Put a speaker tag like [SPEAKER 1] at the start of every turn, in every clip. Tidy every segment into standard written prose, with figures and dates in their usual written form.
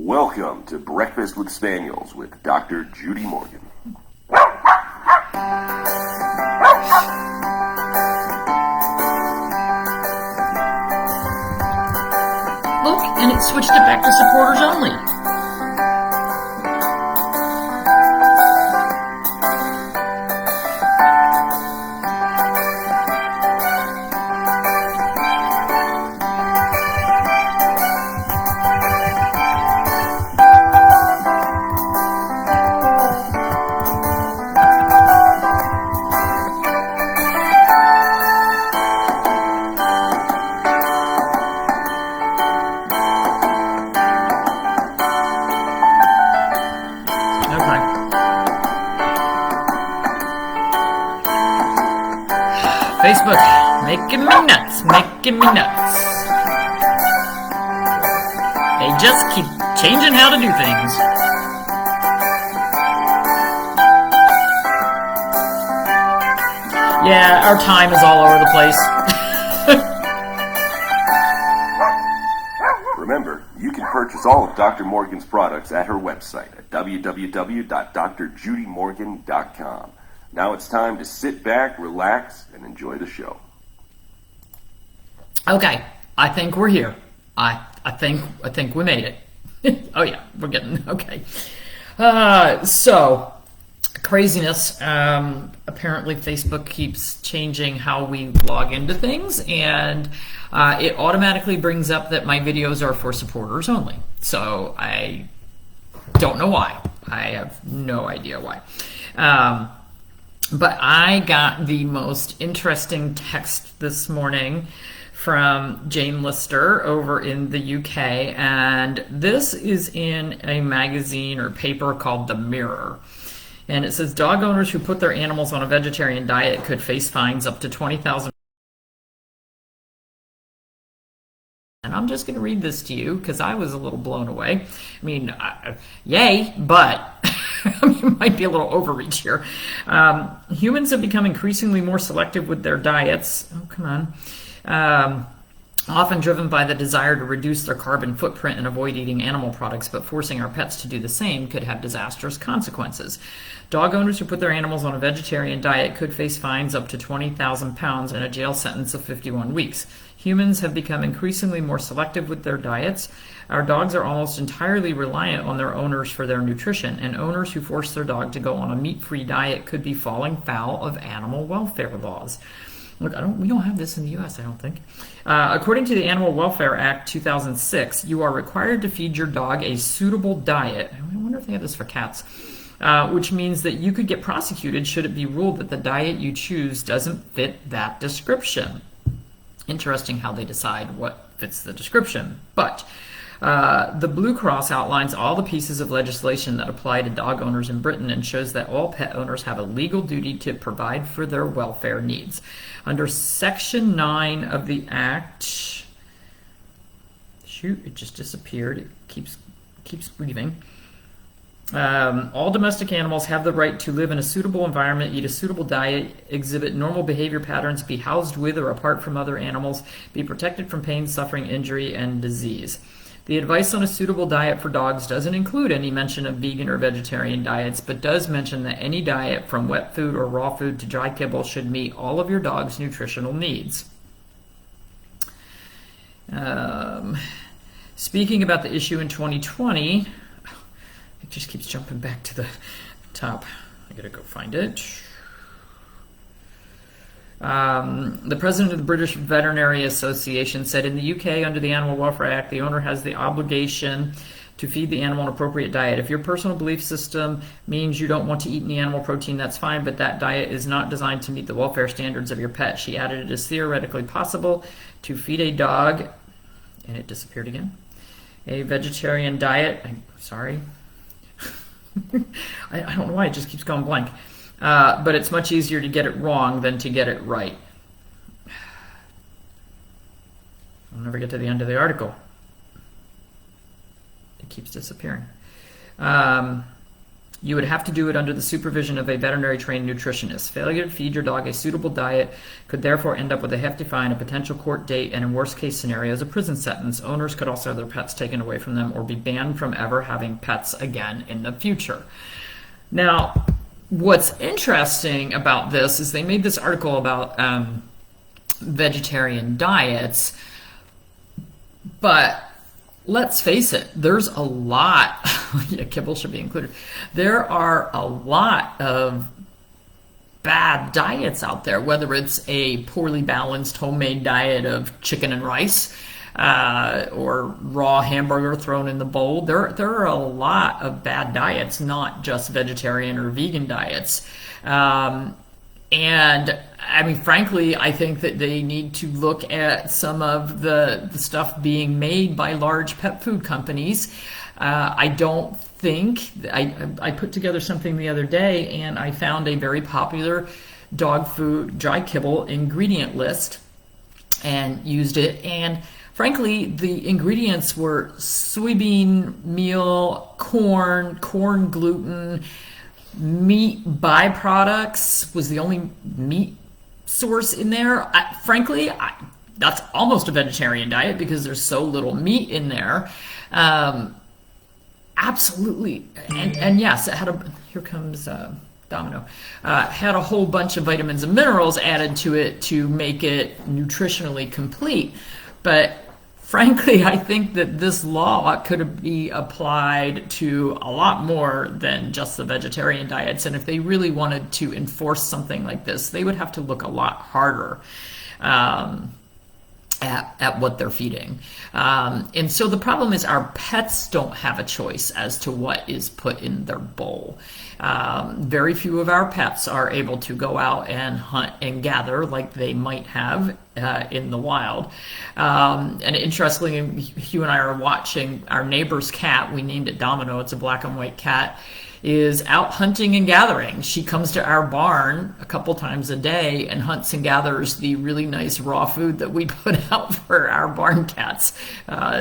[SPEAKER 1] Welcome to Breakfast with Spaniels with Dr. Judy Morgan.
[SPEAKER 2] Look, and it switched it back to supporters only. Facebook, making me nuts. They just keep changing how to do things. Yeah, our time is all over the place.
[SPEAKER 1] Remember, you can purchase all of Dr. Morgan's products at her website at www.drjudymorgan.com. Now it's time to sit back, relax, and enjoy the show.
[SPEAKER 2] Okay, I think we're here. I think we made it. Oh yeah, we're getting okay. So craziness. Apparently, Facebook keeps changing how we log into things, and it automatically brings up that my videos are for supporters only. So I don't know why. I have no idea why. But I got the most interesting text this morning from Jane Lister over in the UK, and this is in a magazine or paper called The Mirror. And it says, dog owners who put their animals on a vegetarian diet could face fines up to $20,000. And I'm just going to read this to you because I was a little blown away. I mean, yay, but I mean, it might be a little overreach here. Humans have become increasingly more selective with their diets. Oh, come on. Often driven by the desire to reduce their carbon footprint and avoid eating animal products, but forcing our pets to do the same could have disastrous consequences. Dog owners who put their animals on a vegetarian diet could face fines up to 20,000 pounds and a jail sentence of 51 weeks. Humans have become increasingly more selective with their diets. Our dogs are almost entirely reliant on their owners for their nutrition, and owners who force their dog to go on a meat-free diet could be falling foul of animal welfare laws. Look, we don't have this in the U.S., I don't think. According to the Animal Welfare Act 2006, you are required to feed your dog a suitable diet. I wonder if they have this for cats. Which means that you could get prosecuted should it be ruled that the diet you choose doesn't fit that description. Interesting how they decide what fits the description. But the Blue Cross outlines all the pieces of legislation that apply to dog owners in Britain and shows that all pet owners have a legal duty to provide for their welfare needs. Under Section 9 of the Act, shoot, it just disappeared. It keeps leaving. All domestic animals have the right to live in a suitable environment, eat a suitable diet, exhibit normal behavior patterns, be housed with or apart from other animals, be protected from pain, suffering, injury, and disease. The advice on a suitable diet for dogs doesn't include any mention of vegan or vegetarian diets, but does mention that any diet from wet food or raw food to dry kibble should meet all of your dog's nutritional needs. Speaking about the issue in 2020, it just keeps jumping back to the top. I gotta go find it. The president of the British Veterinary Association said in the UK, under the Animal Welfare Act, the owner has the obligation to feed the animal an appropriate diet. If your personal belief system means you don't want to eat any animal protein, that's fine, but that diet is not designed to meet the welfare standards of your pet. She added, it is theoretically possible to feed a dog, and it disappeared again, a vegetarian diet. I'm sorry. I don't know why it just keeps going blank. But it's much easier to get it wrong than to get it right. I'll never get to the end of the article. It keeps disappearing. You would have to do it under the supervision of a veterinary trained nutritionist. Failure to feed your dog a suitable diet could therefore end up with a hefty fine, a potential court date, and in worst case scenarios, a prison sentence. Owners could also have their pets taken away from them or be banned from ever having pets again in the future. Now, what's interesting about this is they made this article about vegetarian diets, but let's face it, there's a lot, yeah, kibble should be included. There are a lot of bad diets out there, whether it's a poorly balanced homemade diet of chicken and rice, or raw hamburger thrown in the bowl. There are a lot of bad diets, not just vegetarian or vegan diets. And I mean, frankly, I think that they need to look at some of the stuff being made by large pet food companies. I don't think, I put together something the other day and I found a very popular dog food dry kibble ingredient list and used it. And frankly, the ingredients were soybean meal, corn gluten, meat byproducts was the only meat source in there. Frankly, that's almost a vegetarian diet because there's so little meat in there. Absolutely. And yes, it had here comes Domino. Had a whole bunch of vitamins and minerals added to it to make it nutritionally complete. But frankly, I think that this law could be applied to a lot more than just the vegetarian diets. And if they really wanted to enforce something like this, they would have to look a lot harder at what they're feeding. And so the problem is our pets don't have a choice as to what is put in their bowl. Very few of our pets are able to go out and hunt and gather like they might have in the wild. And interestingly, Hugh and I are watching our neighbor's cat. We named it Domino. It's a black and white cat. Is out hunting and gathering. She comes to our barn a couple times a day and hunts and gathers the really nice raw food that we put out for our barn cats.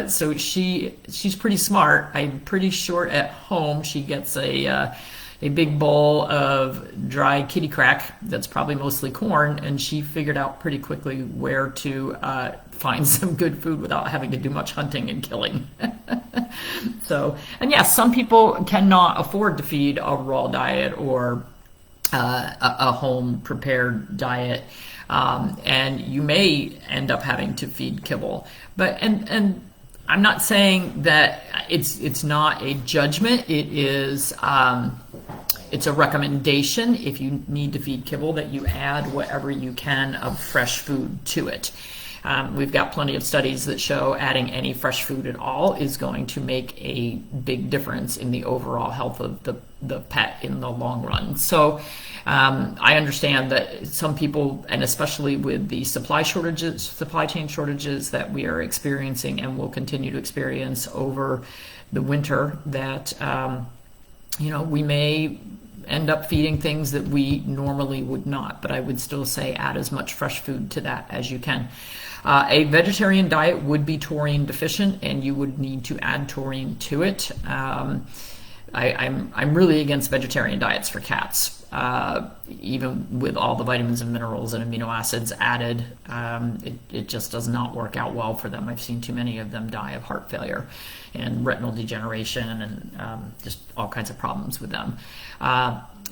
[SPEAKER 2] So she's pretty smart. I'm pretty sure at home she gets a big bowl of dry kitty crack that's probably mostly corn, and she figured out pretty quickly where to find some good food without having to do much hunting and killing. So, and yes, some people cannot afford to feed a raw diet or a home prepared diet, and you may end up having to feed kibble. But and I'm not saying that it's not a judgment. It is. It's a recommendation if you need to feed kibble that you add whatever you can of fresh food to it. We've got plenty of studies that show adding any fresh food at all is going to make a big difference in the overall health of the pet in the long run. So I understand that some people, and especially with the supply chain shortages that we are experiencing and will continue to experience over the winter, that we may end up feeding things that we normally would not, but I would still say add as much fresh food to that as you can. A vegetarian diet would be taurine deficient, and you would need to add taurine to it. I'm really against vegetarian diets for cats. Even with all the vitamins and minerals and amino acids added, it just does not work out well for them. I've seen too many of them die of heart failure and retinal degeneration and just all kinds of problems with them.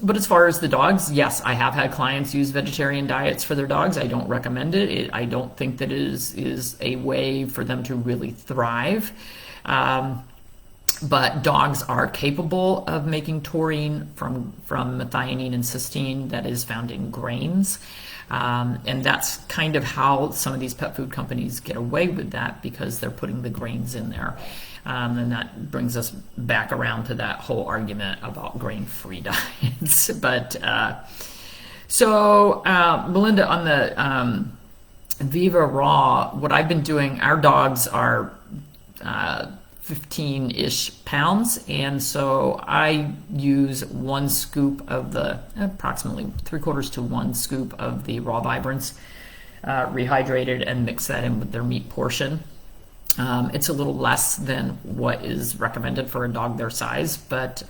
[SPEAKER 2] But as far as the dogs, yes, I have had clients use vegetarian diets for their dogs. I don't recommend it. I don't think that it is a way for them to really thrive. But dogs are capable of making taurine from methionine and cysteine that is found in grains. And that's kind of how some of these pet food companies get away with that, because they're putting the grains in there. And that brings us back around to that whole argument about grain-free diets. But Melinda, on the Viva Raw, what I've been doing, our dogs are 15-ish pounds, and so I use 1 scoop of the, approximately 3/4 to 1 scoop of the raw vibrance, rehydrated, and mix that in with their meat portion. It's a little less than what is recommended for a dog their size, but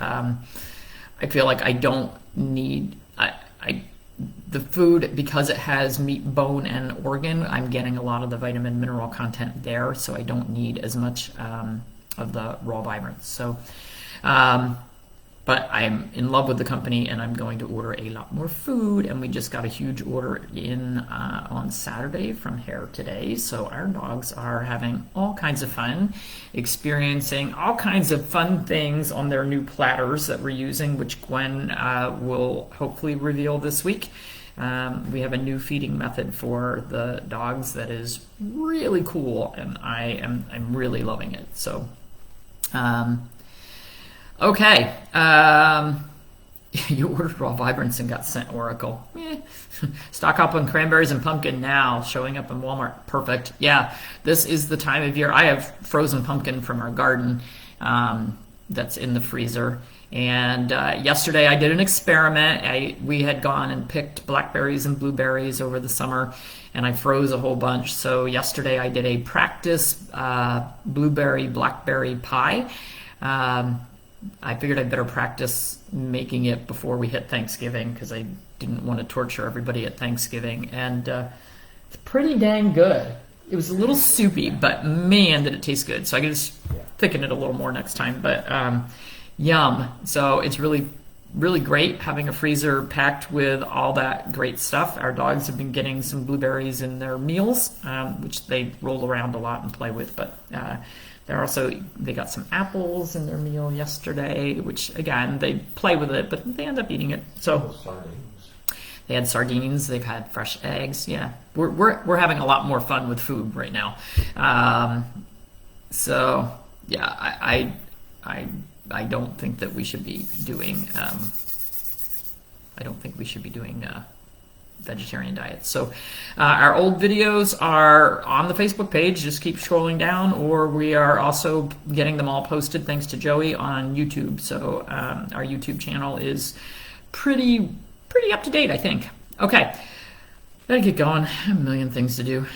[SPEAKER 2] I feel like I don't need the food, because it has meat, bone, and organ. I'm getting a lot of the vitamin mineral content there, so I don't need as much of the raw vibrance. So, but I'm in love with the company, and I'm going to order a lot more food. And we just got a huge order in on Saturday from Hair Today. So our dogs are having all kinds of fun, experiencing all kinds of fun things on their new platters that we're using, which Gwen will hopefully reveal this week. We have a new feeding method for the dogs that is really cool, and I'm really loving it. So, okay. You ordered raw vibrance and got sent Oracle. Stock up on cranberries and pumpkin now, showing up in Walmart. Perfect. Yeah, this is the time of year. I have frozen pumpkin from our garden that's in the freezer. And yesterday I did an experiment. We had gone and picked blackberries and blueberries over the summer, and I froze a whole bunch. So yesterday I did a practice blueberry blackberry pie. I figured I'd better practice making it before we hit Thanksgiving, because I didn't want to torture everybody at Thanksgiving. And it's pretty dang good. It was a little soupy, but man, did it taste good. So I can just thicken it a little more next time. But yum. So it's really, really great having a freezer packed with all that great stuff. Our dogs have been getting some blueberries in their meals, which they roll around a lot and play with. But they got some apples in their meal yesterday, which again, they play with it, but they end up eating it. So they had sardines. They've had fresh eggs. Yeah, we're having a lot more fun with food right now. So yeah, I don't think that we should be doing. I don't think we should be doing vegetarian diets. So our old videos are on the Facebook page. Just keep scrolling down, or we are also getting them all posted, thanks to Joey, on YouTube. So our YouTube channel is pretty up to date, I think. Okay, gotta get going. I have a million things to do.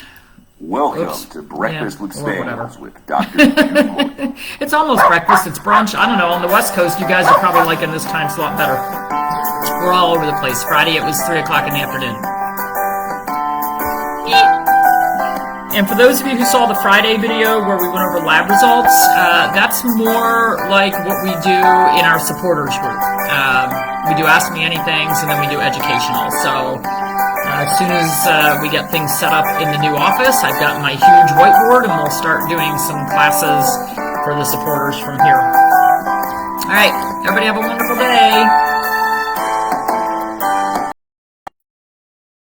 [SPEAKER 1] Welcome to Breakfast with Spaniels with Dr. Judy Morgan.
[SPEAKER 2] It's almost breakfast. It's brunch. I don't know. On the West Coast, you guys are probably liking this time slot better. We're all over the place. Friday, it was 3 o'clock in the afternoon. And for those of you who saw the Friday video where we went over lab results, that's more like what we do in our supporters group. We do Ask Me Anythings, and then we do educational. So as soon as we get things set up in the new office, I've got my huge whiteboard, and we'll start doing some classes for the supporters from here. All right, everybody have a wonderful day.